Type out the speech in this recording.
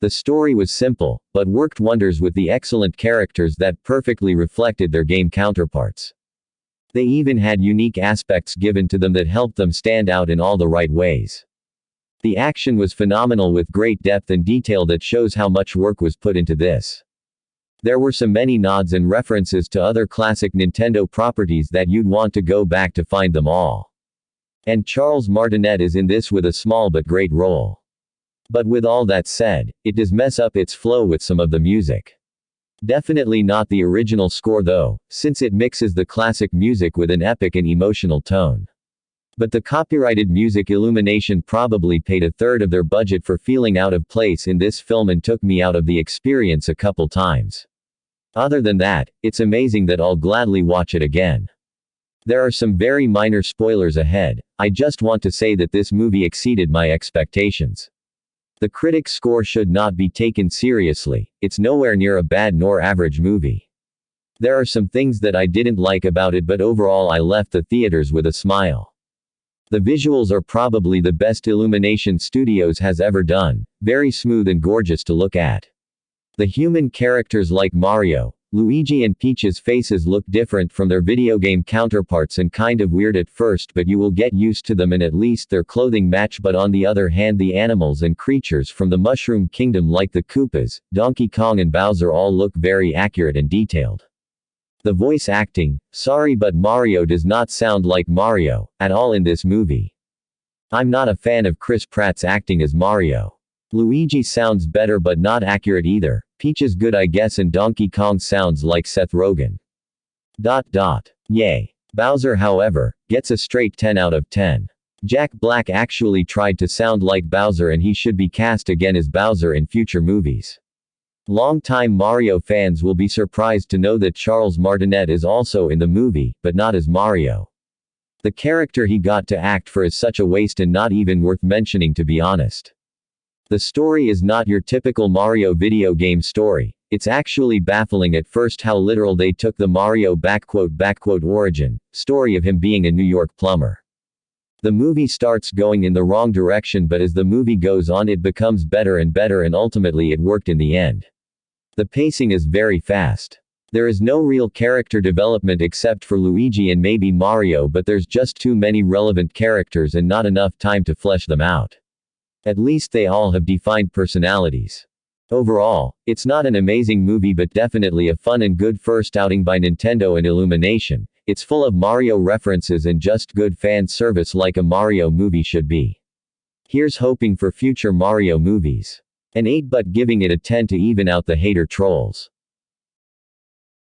The story was simple, but worked wonders with the excellent characters that perfectly reflected their game counterparts. They even had unique aspects given to them that helped them stand out in all the right ways. The action was phenomenal with great depth and detail that shows how much work was put into this. There were so many nods and references to other classic Nintendo properties that you'd want to go back to find them all. And Charles Martinet is in this with a small but great role. But with all that said, it does mess up its flow with some of the music. Definitely not the original score though, since it mixes the classic music with an epic and emotional tone. But the copyrighted music Illumination probably paid a third of their budget for feeling out of place in this film and took me out of the experience a couple times. Other than that, it's amazing that I'll gladly watch it again. There are some very minor spoilers ahead. I just want to say that this movie exceeded my expectations. The critics' score should not be taken seriously. It's nowhere near a bad nor average movie. There are some things that I didn't like about it, but overall I left the theaters with a smile. The visuals are probably the best Illumination Studios has ever done, very smooth and gorgeous to look at. The human characters like Mario, Luigi and Peach's faces look different from their video game counterparts and kind of weird at first, but you will get used to them and at least their clothing match. But on the other hand, the animals and creatures from the Mushroom Kingdom like the Koopas, Donkey Kong and Bowser all look very accurate and detailed. The voice acting, sorry but Mario does not sound like Mario at all in this movie. I'm not a fan of Chris Pratt's acting as Mario. Luigi sounds better but not accurate either. Peach is good I guess and Donkey Kong sounds like Seth Rogen. Yay. Bowser however, gets a straight 10 out of 10. Jack Black actually tried to sound like Bowser and he should be cast again as Bowser in future movies. Longtime Mario fans will be surprised to know that Charles Martinet is also in the movie, but not as Mario. The character he got to act for is such a waste and not even worth mentioning to be honest. The story is not your typical Mario video game story. It's actually baffling at first how literal they took the Mario origin story of him being a New York plumber. The movie starts going in the wrong direction, but as the movie goes on it becomes better and better and ultimately it worked in the end. The pacing is very fast. There is no real character development except for Luigi and maybe Mario, but there's just too many relevant characters and not enough time to flesh them out. At least they all have defined personalities. Overall, it's not an amazing movie but definitely a fun and good first outing by Nintendo and Illumination. It's full of Mario references and just good fan service like a Mario movie should be. Here's hoping for future Mario movies. An 8 but giving it a 10 to even out the hater trolls.